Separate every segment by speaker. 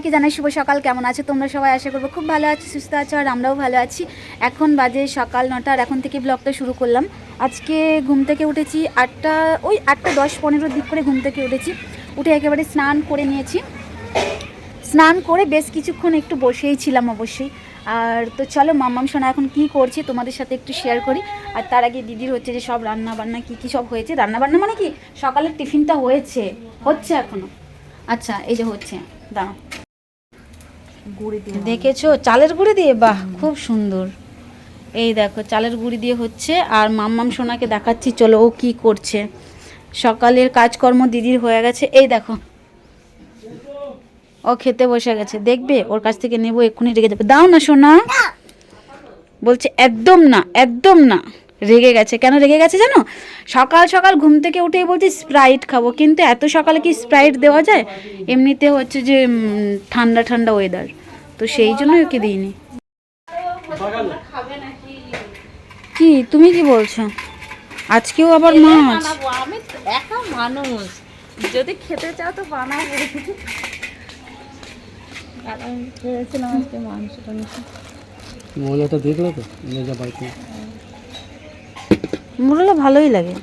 Speaker 1: সবাইকে জানাই শুভ সকাল। কেমন আছো তোমরা সবাই? আশা করবো খুব ভালো আছো, সুস্থ আছো, আর আমরাও ভালো আছি। এখন বাজে সকাল 9টা, আর এখন থেকে ব্লগটা শুরু করলাম। আজকে ঘুম থেকে উঠেছি 8টা, ওই 8টা 10-15 দিক করে ঘুম থেকে উঠেছি। উঠে একেবারে স্নান করে নিয়েছি। স্নান করে বেশ কিছুক্ষণ একটু বসেই ছিলাম অবশ্যই। আর তো চলো মাম্মাম সোনা এখন কি করছি তোমাদের সাথে একটু শেয়ার করি। আর তার আগে দিদির হচ্ছে যে সব রান্না বান্না কী সব হয়েছে। রান্না বান্না মানে কি, সকালের টিফিনটা হচ্ছে এখনো। আচ্ছা এই যে হচ্ছে, দাঁড়াও, গুঁড়ি দিয়ে দেখেছো, চালের গুঁড়ি দিয়ে, বাহ খুব সুন্দর। এই দেখো চালের গুঁড়ি দিয়ে হচ্ছে। আর মাম্মাম সোনাকে দেখাচ্ছি, চলো ও কি করছে। সকালের কাজকর্ম দিদির হয়ে গেছে। এই দেখো ও খেতে বসে গেছে, দেখবে ওর কাছ থেকে নেবো, এক্ষুনি রেগে যাবে। দাও না সোনা, বলছে একদম না, একদম না। রেগে গেছে। কেন রেগে গেছে জানো? সকাল সকাল ঘুম থেকে উঠেই বলছি স্প্রাইট খাবো, কিন্তু এত সকালে কি স্প্রাইট দেওয়া যায়? এমনিতে হচ্ছে যে ঠান্ডা ঠান্ডা ওয়েদার, তো সেই জন্যই ওকে দিইনি। কি তুমি কি বলছো? আজকেও আবার মাছ?
Speaker 2: আমি একা মানুষ, যদি খেতে চাও তো বানাবো। ভেবেছিলাম আজকে মাংসটা নিতে।
Speaker 3: মোলাটা দেখলো তো, লেজা বাইতে
Speaker 1: মুরলা ভালোই লাগে,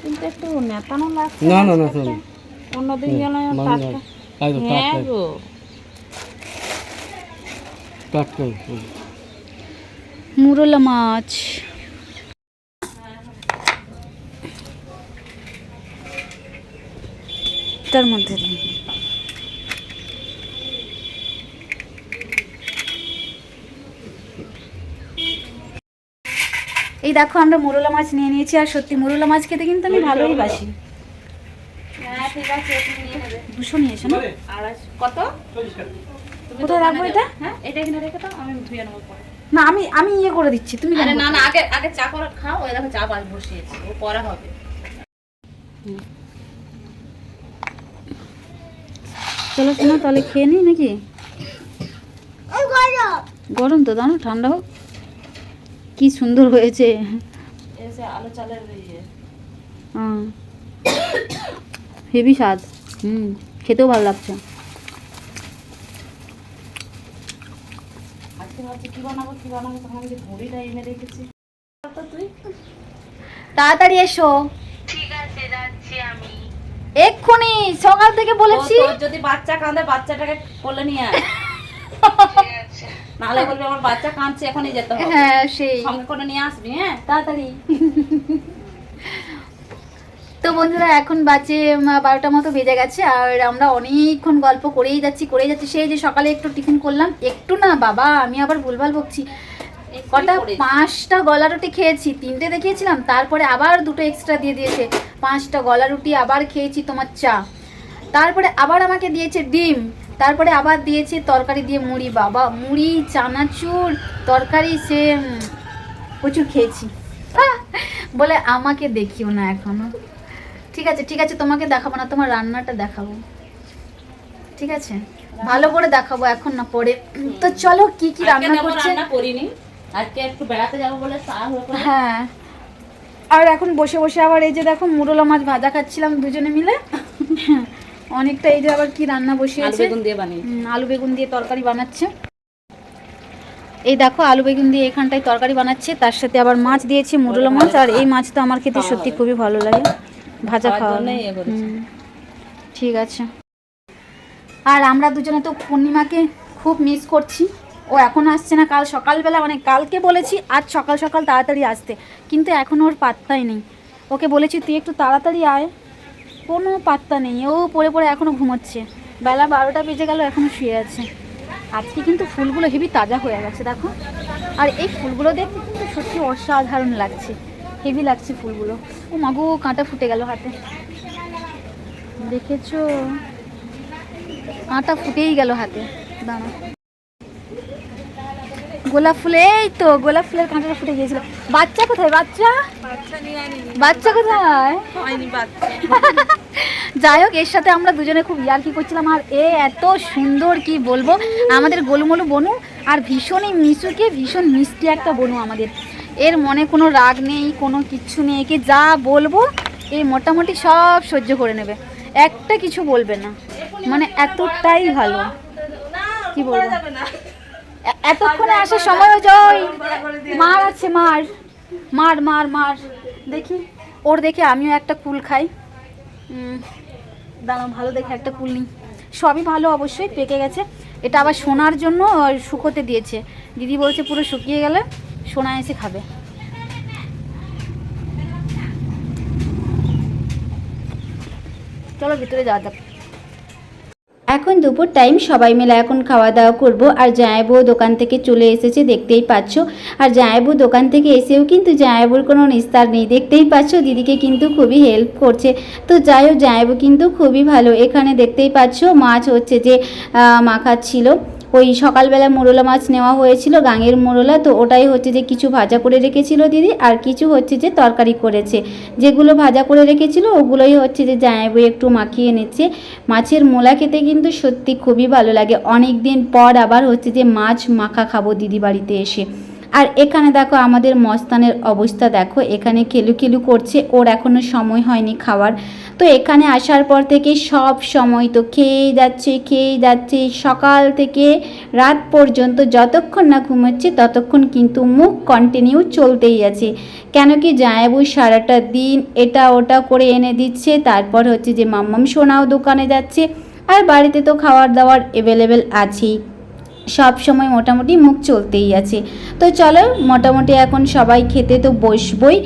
Speaker 2: কিন্তু একটু নেতানো লাগছে।
Speaker 3: না না না শোন,
Speaker 2: অন্যদিন যেন টাটকা। হ্যাঁ গো,
Speaker 3: টাটকা
Speaker 1: মুরলা মাছ। তার মধ্যে এই দেখো আমরা মুরলা মাছ নিয়ে নিয়েছি। আর সত্যি মুরলা মাছ খেতে কিন্তু আমি ভালোই বাসি।
Speaker 2: হ্যাঁ ঠিক আছে, তুমি নিয়ে নেবে।
Speaker 1: 200 নিয়েছো না?
Speaker 2: 250 কত?
Speaker 1: কোথায় রাখবো এটা?
Speaker 2: হ্যাঁ এটা এখানে রেখে দাও, আমি ধুয়ে নেবো পরে।
Speaker 1: না আমি ইয়ে করে দিচ্ছি, তুমি
Speaker 2: আরে
Speaker 1: কেন
Speaker 2: না
Speaker 1: করছো?
Speaker 2: না, আগে চা করে খাও। ওই দেখো চা পাল বসিয়েছি, ও পরে হবে।
Speaker 1: চলো শোনো তাহলে খেয়ে নিই নাকি? গরম তো, দাঁড়াও ঠান্ডা হোক। কি সুন্দর হয়েছে।
Speaker 2: এসে আলু চালের ইয়ে।
Speaker 1: হেভি স্বাদ। খেতেও ভালো লাগছে।
Speaker 2: আজকে ভাবছি কি বানাবো তখন যে ঘড়িটা এনে রেখেছি। তো তুই
Speaker 1: তাড়াতাড়ি এসো।
Speaker 2: ঠিক আছে যাচ্ছি আমি
Speaker 1: এক্ষুনি, সকাল থেকে বলেছি।
Speaker 2: তোর যদি বাচ্চা কাঁদে বাচ্চাটাকে কোলে নিয়ে আয়। নাহলে বলবি আমার বাচ্চা কাঁদছে, এখনই যেতে হবে।
Speaker 1: হ্যাঁ সেই
Speaker 2: সঙ্গে করে নিয়ে আসবি। হ্যাঁ
Speaker 1: তাড়াতাড়ি। তো বন্ধুরা এখন বাজে 12টার মতো বেজে গেছে। আর আমরা অনেকক্ষণ গল্প করেই যাচ্ছি। সেই যে সকালে একটু টিফিন করলাম, একটু না বাবা, আমি আবার ভুলভাল বকছি। কটা 5টা গলা রুটি খেয়েছি, 3টে দেখিয়েছিলাম, তারপরে আবার 2টো এক্সট্রা দিয়ে দিয়েছে। 5টা গলা রুটি আবার খেয়েছি তোমার চা, তারপরে আবার আমাকে দিয়েছে ডিম, তারপরে আবার দিয়েছে তরকারি দিয়ে মুড়ি। বাবা মুড়ি, চানাচুর, তরকারি, সে প্রচুর খেয়েছি। বলে আমাকে দেখিও না এখনো। ঠিক আছে তোমাকে দেখাবো না, তোমার রান্নাটা দেখাবো। ঠিক আছে ভালো করে দেখাবো, এখন না পরে। তো চলো কি কি রান্না করছে।
Speaker 2: রান্না করিনি আজকে, একটু বেড়াতে যাবো বলে তাড়াহুড়ো করে।
Speaker 1: হ্যাঁ আর এখন বসে বসে আবার এই যে দেখো মুরলা মাছ ভাজা খাচ্ছিলাম দুজনে মিলে। অনেকটা। এই যে আবার কি রান্না বসিয়েছে,
Speaker 2: আলু বেগুন দিয়ে বানিয়ে।
Speaker 1: আলু বেগুন দিয়ে তরকারি বানাচ্ছে। এই দেখো আলু বেগুন দিয়ে এখানটায় তরকারি বানাচ্ছে, তার সাথে আবার মাছ দিয়েছে, মুরলা মাছ। আর এই মাছ তো আমার খেতে সত্যি খুবই ভালো লাগে, ভাজা খাওয়া। ঠিক আছে। আর আমরা দুজনে তো পূর্ণিমাকে খুব মিস করছি। ও এখন আসছে না, কাল সকালবেলা, মানে কালকে বলেছি আজ সকাল সকাল তাড়াতাড়ি আসতে, কিন্তু এখন ওর পাত্তাই নেই। ওকে বলেছি তুই একটু তাড়াতাড়ি আয়, কোনো পাত্তা নেই। ও পড়ে পড়ে এখনও ঘুমোচ্ছে। বেলা 12টা বেজে গেল, এখনও শুয়ে আছে। আজকে কিন্তু ফুলগুলো হেভি তাজা হয়ে গেছে দেখো। আর এই ফুলগুলো দেখতে কিন্তু সত্যি অসাধারণ লাগছে, হেভি লাগছে ফুলগুলো। ও মাগো, কাঁটা ফুটে গেল হাতে, দেখেছো? কাঁটা ফুটেই গেল হাতে। দাঁড়া, গোলাপ ফুল, এই তো গোলাপ ফুলের কাঁটাটা ফুটে গিয়েছিল। বাচ্চা কোথায়? বাচ্চা কোথায়? যাই হোক, এর সাথে আমরা দুজনে খুব ইয়ার্কি করছিলাম। আর এ এত সুন্দর, কি বলবো, আমাদের গোলুমলু বনু। আর ভীষণই মিশুকে, ভীষণ মিষ্টি একটা বনু আমাদের। এর মনে কোনো রাগ নেই, কোনো কিচ্ছু নেই। একে যা বলবো এ মোটামুটি সব সহ্য করে নেবে, একটা কিছু বলবে না, মানে এতটাই ভালো। কি বলবো, এতক্ষণে আসার সময় জয় মার আছে, মার মার মার মার দেখি, ওর দেখে আমিও একটা কুল খাই। দাঁড়াও ভালো দেখে একটা কুল নিই। সবই ভালো অবশ্যই, পেকে গেছে। এটা আবার সোনার জন্য শুকোতে দিয়েছে, দিদি বলছে পুরো শুকিয়ে গেলে সোনা এসে খাবে। চলো ভিতরে যাওয়া যাক। এখন দুপুর টাইম, সবাই মিলে এখন খাওয়া দাওয়া করব। আর জামাইবাবু দোকান থেকে চলে এসেছে, দেখতেই পাচ্ছ। আর জামাইবাবু দোকান থেকে এসেও কিন্তু জামাইবাবুর কোনো নিস্তার নেই, দেখতেই পাচ্ছ। দিদিকে কিন্তু খুবই হেল্প করছে। তো যাই হোক, জামাইবাবু কিন্তু খুবই ভালো। এখানে দেখতেই পাচ্ছ মাছ হচ্ছে যে মাখাচ্ছিল। ওই সকালবেলা মোরলা মাছ নেওয়া হয়েছিল, গাঙের মোরলা, তো ওটাই হচ্ছে যে কিছু ভাজা করে রেখেছিল দিদি, আর কিছু হচ্ছে যে তরকারি করেছে। যেগুলো ভাজা করে রেখেছিল ওগুলোই হচ্ছে যে জামাইবাবু একটু মাখিয়ে নিচ্ছে। মাছের মোলা খেতে কিন্তু সত্যি খুবই ভালো লাগে। অনেক দিন পর আবার হচ্ছে যে মাছ মাখা খাবো দিদি বাড়িতে এসে। আর এখানে দেখো আমাদের মস্তানের অবস্থা দেখো, এখানে খেলু খেলু করছে, ওর এখনও সময় হয়নি খাওয়ার। তো এখানে আসার পর থেকে সব সময় তো খেয়েই যাচ্ছে, সকাল থেকে রাত পর্যন্ত যতক্ষণ না ঘুমোচ্ছে ততক্ষণ কিন্তু মুখ কন্টিনিউ চলতেই আছে। কেন কি জামাইবাবু সারাটা দিন এটা ওটা করে এনে দিচ্ছে, তারপর হচ্ছে যে মাম্মাম সোনাও দোকানে যাচ্ছে, আর বাড়িতে তো খাওয়ার দাওয়ার অ্যাভেলেবেল আছেই, সব সময় মোটামুটি মুখ চলতেই আছে। তো চলো মোটামুটি এখন সবাই খেতে তো বসবই,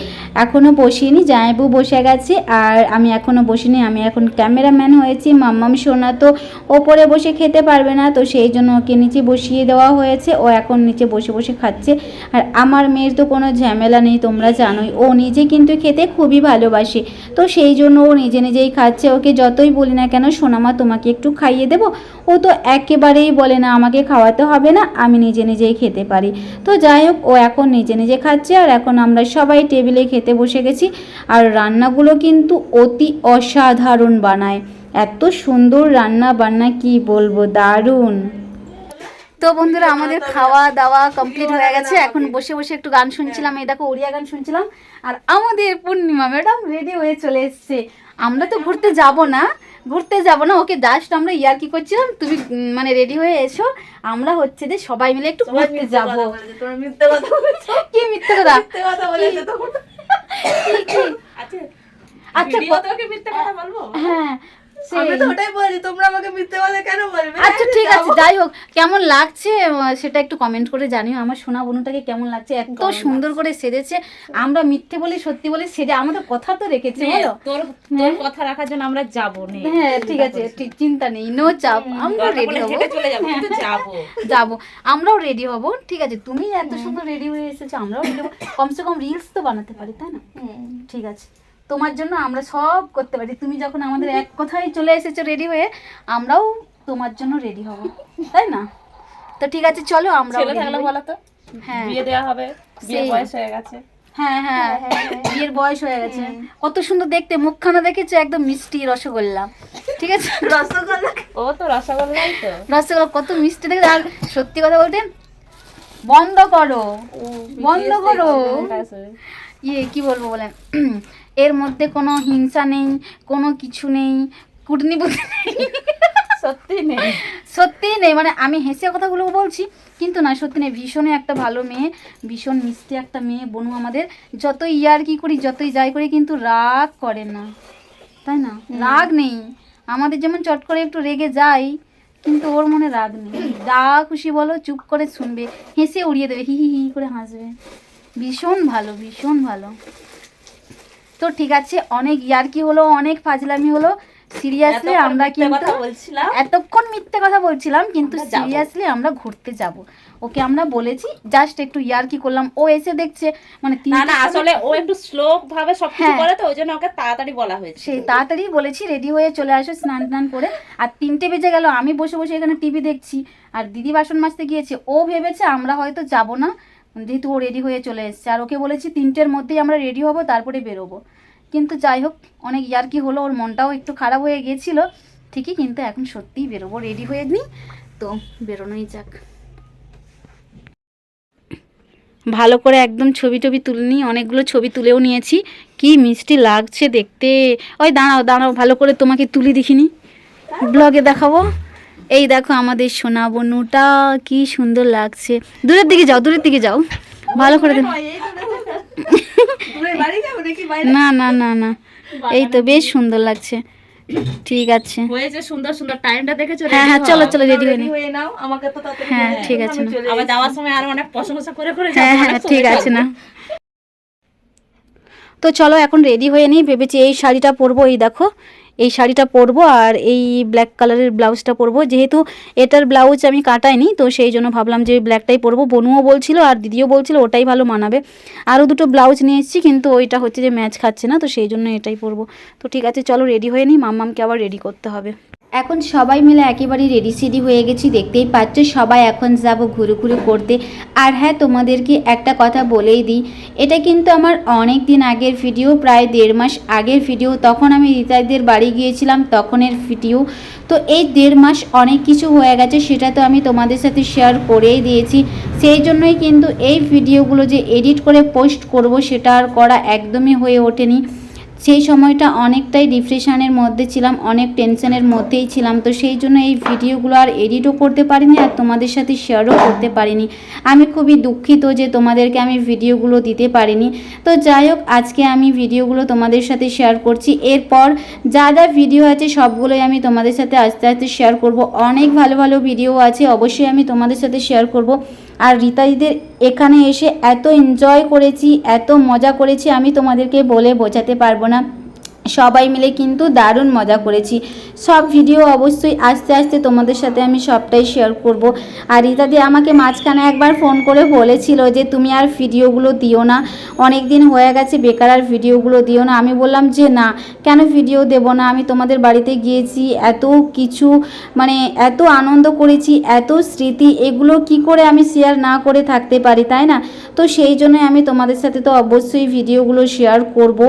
Speaker 1: এখনও বসিনি, জামাইবাবু বসে গেছে আর আমি এখনও বসিনি। আমি এখন ক্যামেরাম্যান হয়েছি। মাম্মাম সোনা তো ওপরে বসে খেতে পারবে না, তো সেই জন্য ওকে নিচে বসিয়ে দেওয়া হয়েছে, ও এখন নিচে বসে বসে খাচ্ছে। আর আমার মেয়ের তো কোনো ঝামেলা নেই, তোমরা জানোই, ও নিজে কিন্তু খেতে খুবই ভালোবাসে, তো সেই জন্য ও নিজে নিজেই খাচ্ছে। ওকে যতই বলি না কেন সোনামা তোমাকে একটু খাইয়ে দেবো, ও তো একেবারেই বলে না আমাকে খাওয়াতে হবে না, আমি নিজে নিজেই খেতে পারি। তো যাই হোক, ও এখন নিজে নিজে খাচ্ছে। আর এখন আমরা সবাই টেবিলে খেতে বসে গেছি। আর রান্নাগুলো কিন্তু অতি অসাধারণ বানায়, এত সুন্দর রান্না বান্না কি বলবো, দারুণ। তো বন্ধুরা আমাদের খাওয়া দাওয়া কমপ্লিট হয়ে গেছে, এখন বসে বসে একটু গান শুনছিলাম, এই দেখো ওড়িয়া গান শুনছিলাম। আর আমাদের পূর্ণিমা ম্যাডাম রেডি হয়ে চলে এসছে। আমরা তো ঘুরতে যাব না, ওকে জাস্ট আমরা ইয়ার্কি করছিলাম, তুমি মানে রেডি হয়ে এসো, আমরা হচ্ছে যে সবাই মিলে একটু ঘুরতে যাবো। কি মিথ্যে কথা? আচ্ছা হ্যাঁ আচ্ছা ঠিক আছে, যাই হোক কেমন লাগছে সেটা একটু কমেন্ট করে জানিও। আমার সোনা বোনটাকে কেমন লাগছে, এত সুন্দর করে সেজেছে। আমরা মিথ্যে বলি সত্যি বলি সেজে আমাদের কথা তো রেখেছে, বলো তোর
Speaker 2: কথা রাখার জন্য আমরা যাবো।
Speaker 1: হ্যাঁ ঠিক আছে, চিন্তা নেই, নো চাপ, আমরা রেডি হবো, যাবো, আমরাও রেডি হবো। ঠিক আছে, তুমি এত সুন্দর রেডি হয়ে এসেছো, আমরাও রেডি হবো, কমসে কম রিলস তো বানাতে পারি, তাই না? ঠিক আছে, তোমার জন্য আমরা সব করতে পারি। তুমি যখন আমাদের এক কথায় চলে এসেছো রেডি হয়ে, আমরাও তোমার জন্য রেডি হব, তাই না? তো ঠিক আছে চলো আমরা
Speaker 2: বলো তো, হ্যাঁ বিয়ে দেওয়া হবে, বিয়ের বয়স হয়ে গেছে।
Speaker 1: হ্যাঁ হ্যাঁ বিয়ের বয়স হয়ে গেছে। কত সুন্দর দেখতে, মুখখানা দেখেছো একদম মিষ্টি রসগোল্লা। ঠিক আছে, রসগোল্লা,
Speaker 2: ও তো রসগোল্লাই তো,
Speaker 1: রসগোল্লা কত মিষ্টি দেখে। আর সত্যি কথা বলতে বন্ধ করো কি বলবো বলেন, এর মধ্যে কোনো হিংসা নেই, কোনো কিছু নেই, কুটনি বুদ্ধি নেই, সত্যি নেই। মানে আমি হেসে কথাগুলো বলছি কিন্তু না, সত্যি নেই। ভীষণই একটা ভালো মেয়ে, ভীষণ মিষ্টি একটা মেয়ে বনু আমাদের। যতই ইয়ার্কি করি, যতই যাই করি, কিন্তু রাগ করে না, তাই না? রাগ নেই আমাদের। যেমন চট করে একটু রেগে যাই, কিন্তু ওর মনে রাগ নেই। যা খুশি বলো চুপ করে শুনবে, হেসে উড়িয়ে দেবে, হি হি হি করে হাসবে। ভীষণ ভালো, ভীষণ ভালো। তো ঠিক আছে, অনেক ইয়ার্কি হলো, অনেক ফাজলামি হলো। সিরিয়াসলি আমরা কিন্তু এতক্ষণ মিথ্যে কথা বলছিলাম, কিন্তু সিরিয়াসলি আমরা ঘুরতে যাব। ওকে আমরা বলেছি, জাস্ট একটু ইয়ার্কি করলাম, ও এসে দেখছে মানে
Speaker 2: না আসলে ও একটু স্লো ভাবে সবকিছু করে, তো ওই জন্য ওকে তাড়াতাড়ি বলা হয়েছে।
Speaker 1: সেই তাড়াতাড়ি বলেছি রেডি হয়ে চলে আসো, স্নান করে। আর 3টে বেজে গেল, আমি বসে বসে এখানে টিভি দেখছি, আর দিদি বাসন মাজতে গিয়েছে। ও ভেবেছে আমরা হয়তো যাব না, যেহেতু ও রেডি হয়ে চলে এসছে। আর ওকে বলেছি 3টের মধ্যেই আমরা রেডি হব, তারপরে বেরোবো। কিন্তু যাই হোক, অনেক ইয়ার্কি হলো, ওর মনটাও একটু খারাপ হয়ে গিয়েছিল ঠিকই, কিন্তু এখন সত্যিই বেরোবো, রেডি হয়ে নিই, তো বেরোনোই যাক। ভালো করে একদম ছবি তুলে নিই, অনেকগুলো ছবি তুলেও নিয়েছি। কি মিষ্টি লাগছে দেখতে। ওই দাঁড়াও ভালো করে তোমাকে তুলি দেখিনি, ব্লগে দেখাবো। এই দেখো আমাদের সোনা বনুটা কি সুন্দর লাগছে। দূরের দিকে যাও, দূরের দিকে যাও, ভালো করে দেন। না না না না, এই তো বেশ সুন্দর লাগছে। ঠিক আছে,
Speaker 2: হয়েছে সুন্দর সুন্দর, টাইমটা দেখেছো?
Speaker 1: হ্যাঁ হ্যাঁ, চলো চলো রেডি হয়ে নি।
Speaker 4: হয়ে নাও, আমাকে তো তাড়াতাড়ি
Speaker 1: হ্যাঁ
Speaker 4: বলে
Speaker 1: ঠিক
Speaker 4: দাও,
Speaker 1: আছে
Speaker 4: আমি
Speaker 1: না।
Speaker 4: চলে
Speaker 2: আবার
Speaker 4: এসেছি।
Speaker 2: যাওয়ার সময় আরো অনেক প্রশংসা করে করে
Speaker 1: হ্যাঁ
Speaker 2: যাবো,
Speaker 1: হ্যাঁ
Speaker 2: অনেক
Speaker 1: ঠিক
Speaker 2: সময়
Speaker 1: আছে
Speaker 2: লাগবে।
Speaker 1: না। তো চলো এখন রেডি হয়ে নিই। ভেবেছি এই শাড়িটা পরবো, এই দেখো এই শাড়িটা পরবো আর এই ব্ল্যাক কালারের ব্লাউজটা পরবো। যেহেতু এটার ব্লাউজ আমি কাটাইনি, তো সেই জন্য ভাবলাম যে ব্ল্যাকটাই পরবো। বনুও বলছিল আর দিদিও বলছিল ওটাই ভালো মানাবে। আরও দুটো ব্লাউজ নিয়ে এসেছি, কিন্তু ওইটা হচ্ছে যে ম্যাচ খাচ্ছে না, তো সেই জন্য এটাই পরবো। তো ঠিক আছে চলো রেডি হয়ে নিই, মাম্মামকে আবার রেডি করতে হবে। এখন সবাই মিলে একেবারে রেডি সেডি হয়ে গেছি, দেখতেই পাচ্ছ। সবাই এখন যাব ঘুরে ঘুরে করতে। আর হ্যাঁ, তোমাদেরকে একটা কথা বলেই দিই, এটা কিন্তু আমার অনেক দিন আগের ভিডিও, প্রায় 1.5 মাস আগের ভিডিও। তখন আমি রিতাইদের বাড়ি গিয়েছিলাম, তখনের ভিডিও। তো এই 1.5 মাস অনেক কিছু হয়ে গেছে, সেটা তো আমি তোমাদের সাথে শেয়ার করেই দিয়েছি। সেই জন্যই কিন্তু এই ভিডিওগুলো যে এডিট করে পোস্ট করব, সেটা আর করা একদমই হয়ে ওঠেনি। সেই সময়টা অনেকটাই ডিপ্রেশনের মধ্যে ছিলাম, অনেক টেনশনের মধ্যেই ছিলাম। তো সেই জন্য এই ভিডিওগুলো আর এডিটও করতে পারিনি, আর তোমাদের সাথে শেয়ারও করতে পারিনি। আমি খুবই দুঃখিত যে তোমাদেরকে আমি ভিডিওগুলো দিতে পারিনি। তো যাই হোক, আজকে আমি ভিডিওগুলো তোমাদের সাথে শেয়ার করছি। এরপর যা যা ভিডিও আছে সবগুলোই আমি তোমাদের সাথে আস্তে আস্তে শেয়ার করব। অনেক ভালো ভালো ভিডিও আছে, অবশ্যই আমি তোমাদের সাথে শেয়ার করব। আর রিতাইদের এখানে এসে এত এনজয় করেছি, এত মজা করেছি, আমি তোমাদেরকে বলে বোঝাতে পারবো না। সবাই মিলে কিন্তু দারুণ মজা করেছি। সব ভিডিও অবশ্যই আস্তে আস্তে তোমাদের সাথে আমি সবটাই শেয়ার করব। আর রিতাদি আমাকে মাঝখানে একবার ফোন করে বলেছিল যে তুমি আর ভিডিওগুলো দিও না, অনেক দিন হয়ে গেছে, বেকার আর ভিডিওগুলো দিও না। আমি বললাম যে না, কেন ভিডিও দেব না, আমি তোমাদের বাড়িতে গিয়েছি, এত কিছু মানে এত আনন্দ করেছি, এত স্মৃতি, এগুলো কি করে আমি শেয়ার না করে থাকতে পারি, তাই না? তো সেই জন্যই আমি তোমাদের সাথে তো অবশ্যই ভিডিওগুলো শেয়ার করব,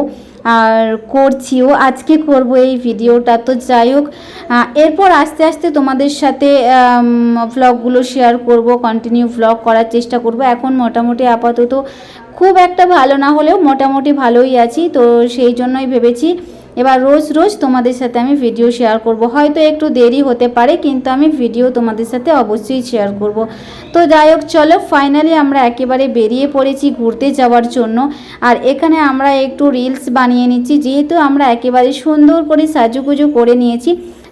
Speaker 1: আর করছিও, আজকে করব এই ভিডিওটা। তো যাই হোক, এরপর আস্তে আস্তে তোমাদের সাথে ভ্লগগুলো শেয়ার করব, কন্টিনিউ ভ্লগ করার চেষ্টা করব। এখন মোটামুটি আপাতত খুব একটা ভালো না হলেও মোটামুটি ভালোই আছি। তো সেই জন্যই ভেবেছি এবার রোজ রোজ তোমাদের সাথে আমি ভিডিও শেয়ার করব। হয়তো একটু দেরি হতে পারে, কিন্তু আমি ভিডিও তোমাদের সাথে অবশ্যই শেয়ার করব। তো যাই হোক, চলো ফাইনালি আমরা একেবারে বেরিয়ে পড়েছি ঘুরতে যাওয়ার জন্য। আর এখানে আমরা একটু রিলস বানিয়ে নিচ্ছি, যেহেতু আমরা একেবারে সুন্দর করে সাজুগুজু করে নিয়েছি,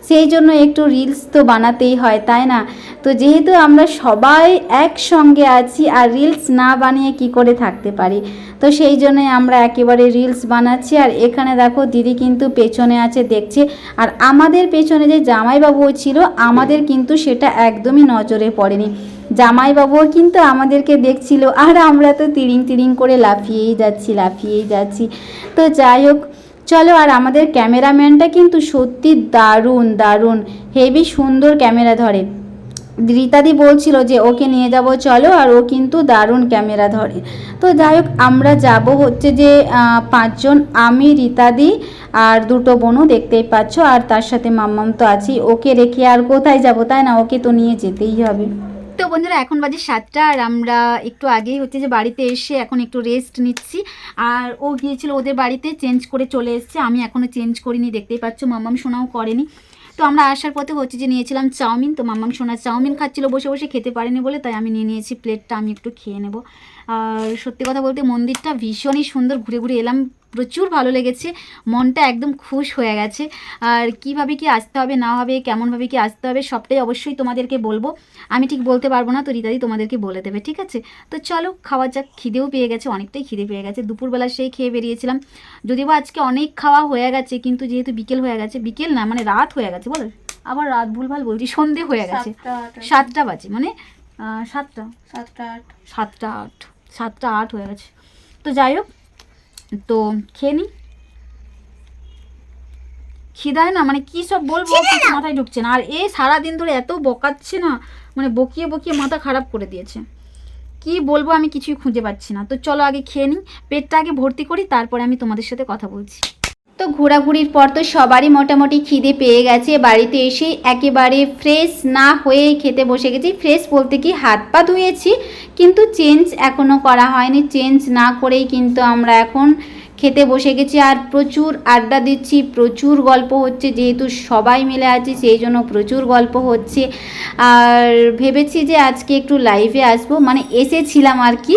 Speaker 1: সেই জন্য একটু রিলস তো বানাতেই হয়, তাই না? তো যেহেতু আমরা সবাই একসঙ্গে আছি, আর রিলস না বানিয়ে কি করে থাকতে পারি, তো সেই জন্যই আমরা একেবারে রিলস বানাচ্ছি। আর এখানে দেখো দিদি কিন্তু পেছনে আছে, দেখছে। আর আমাদের পেছনে যে জামাইবাবুও ছিল, আমাদের কিন্তু সেটা একদমই নজরে পড়েনি। জামাইবাবুও কিন্তু আমাদেরকে দেখছিল, আর আমরা তো তিরিং তিরিং করে লাফিয়েই যাচ্ছি। তো যাই হোক, চলো। আর আমাদের ক্যামেরাম্যানটা কিন্তু সত্যি দারুণ দারুণ, হেভি সুন্দর ক্যামেরা ধরে। রীতাদি বলছিল যে ওকে নিয়ে যাব চলো, আর ও কিন্তু দারুণ ক্যামেরা ধরে। তো যাই হোক, আমরা যাব হচ্ছে যে 5 জন, আমি, রীতাদি আর 2টো বোনও দেখতেই পাচ্ছ, আর তার সাথে মাম্মাম তো আছেই। ওকে রেখে আর কোথায় যাব, তাই না? ওকে তো নিয়ে যেতেই হবে। তো বন্ধুরা, এখন বাজে 7টা, আর আমরা একটু আগেই হচ্ছে যে বাড়িতে এসে এখন একটু রেস্ট নিচ্ছি। আর ও গিয়েছিল ওদের বাড়িতে, চেঞ্জ করে চলে এসছে, আমি এখনও চেঞ্জ করিনি, দেখতেই পাচ্ছ। মাম্মাম সোনাও করেনি। তো আমরা আসার পথে হচ্ছে যে নিয়েছিলাম চাউমিন। তো মাম্মাম সোনা চাউমিন খাচ্ছিল বসে বসে, খেতে পারেনি বলে, তাই আমি নিয়ে নিয়েছি প্লেটটা, আমি একটু খেয়ে নেব। আর সত্যি কথা বলতে মন্দিরটা ভীষণই সুন্দর, ঘুরে ঘুরে এলাম, প্রচুর ভালো লেগেছে, মনটা একদম খুশ হয়ে গেছে। আর কিভাবে কি আসতে হবে না হবে, কেমনভাবে কি আসতে হবে, সবটাই অবশ্যই তোমাদেরকে বলবো। আমি ঠিক বলতে পারবো না, তো রীতাদি তোমাদেরকে বলে দেবে, ঠিক আছে? তো চলো খাওয়া যাক, খিদেও পেয়ে গেছে, অনেকটাই খিদে পেয়ে গেছে। দুপুরবেলা সেই খেয়ে বেরিয়েছিলাম, যদিও বা আজকে অনেক খাওয়া হয়ে গেছে, কিন্তু যেহেতু বিকেল হয়ে গেছে, বিকেল না মানে রাত হয়ে গেছে, বলো আবার রাত ভুলভাল বলছি, সন্ধে হয়ে গেছে, 7টা বাজে, মানে 7টা 8 হয়ে গেছে। তো যাই হোক, তো খেয়ে নিই, খিদায় না মানে কী সব বলবো, কিছু মাথায় ঢুকছে না। আর এই সারাদিন ধরে এত বকাচ্ছে না, মানে বকিয়ে বকিয়ে মাথা খারাপ করে দিয়েছে, কি বলবো আমি কিছুই খুঁজে পাচ্ছি না। তো চলো আগে খেয়ে নিই, পেটটা আগে ভর্তি করি, তারপরে আমি তোমাদের সাথে কথা বলছি। তো ঘোরাঘুরির পর তো সবারই মোটামুটি খিদে পেয়ে গেছে। বাড়িতে এসে একেবারে ফ্রেশ না হয়েই খেতে বসে গেছি। ফ্রেশ বলতে কি, হাত পা ধুয়েছি, কিন্তু চেঞ্জ এখনও করা হয়নি। চেঞ্জ না করেই কিন্তু আমরা এখন খেতে বসে গেছি আর প্রচুর আড্ডা দিচ্ছি, প্রচুর গল্প হচ্ছে, যেহেতু সবাই মিলে আছি সেই জন্য প্রচুর গল্প হচ্ছে। আর ভেবেছি যে আজকে একটু লাইভে আসবো, মানে এসেছিলাম আর কি,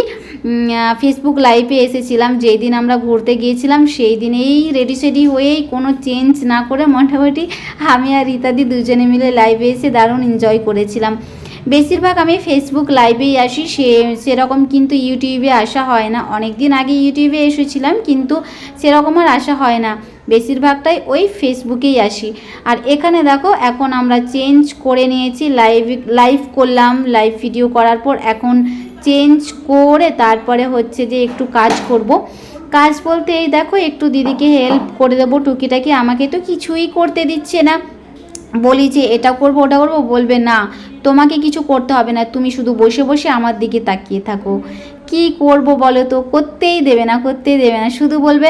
Speaker 1: ফেসবুক লাইভে এসেছিলাম যেই দিন আমরা ঘুরতে গিয়েছিলাম, সেই দিনেই রেডি সেডি হয়েই কোনো চেঞ্জ না করে মোটামুটি আমি আর রীতাদি দুজনে মিলে লাইভে এসে দারুণ এনজয় করেছিলাম। বেশিরভাগ আমি ফেসবুক লাইভেই আসি, সেরকম কিন্তু ইউটিউবে আসা হয় না। অনেক দিন আগে ইউটিউবে এসেছিলাম কিন্তু সেরকম আর আসা হয় না, বেশিরভাগটাই ওই ফেসবুকেই আসি। আর এখানে দেখো এখন আমরা চেঞ্জ করে নিয়েছি, লাইভ করলাম, লাইভ ভিডিও করার পর এখন চেঞ্জ করে তারপরে হচ্ছে যে একটু কাজ করব। কাজ বলতে এই দেখো একটু দিদিকে হেল্প করে দেবো টুকিটাকি, আমাকে তো কিছুই করতে দিচ্ছে না। বলি যে এটা করবো ওটা করবো, বলবে না তোমাকে কিছু করতে হবে না, তুমি শুধু বসে বসে আমার দিকে তাকিয়ে থাকো। কি করব বলো তো, করতেই দেবে না, করতেই দেবে না, শুধু বলবে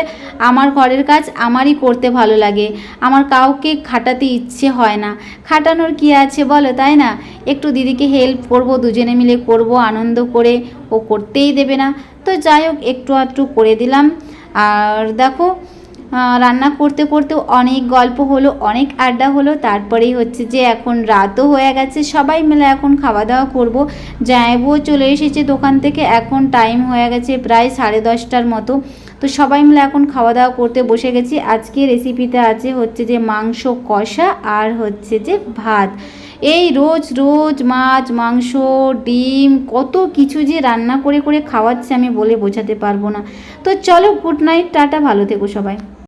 Speaker 1: আমার ঘরের কাজ আমারই করতে ভালো লাগে, আমার কাউকে খাটাতে ইচ্ছে হয় না। খাটানোর কি আছে বলো, তাই না? একটু দিদিকে হেল্প করব, দুজনে মিলে করব আনন্দ করে, ও করতেই দেবে না। তো যাই হোক একটু আধটু করে দিলাম। আর দেখো রান্না করতে করতেও অনেক গল্প হলো, অনেক আড্ডা হলো, তারপরেই হচ্ছে যে এখন রাতও হয়ে গেছে, সবাই মিলে এখন খাওয়া দাওয়া করব। জামাইবাবুও চলে এসেছে দোকান থেকে, এখন টাইম হয়ে গেছে প্রায় 10:30টার মতো। তো সবাই মিলে এখন খাওয়া দাওয়া করতে বসে গেছি। আজকে রেসিপিতে আছে হচ্ছে যে মাংস কষা আর হচ্ছে যে ভাত। এই রোজ রোজ মাছ মাংস ডিম কত কিছু যে রান্না করে করে খাওয়াচ্ছে আমি বলে বোঝাতে পারবো না। তো চলো, গুড নাইট, টাটা, ভালো থেকো সবাই।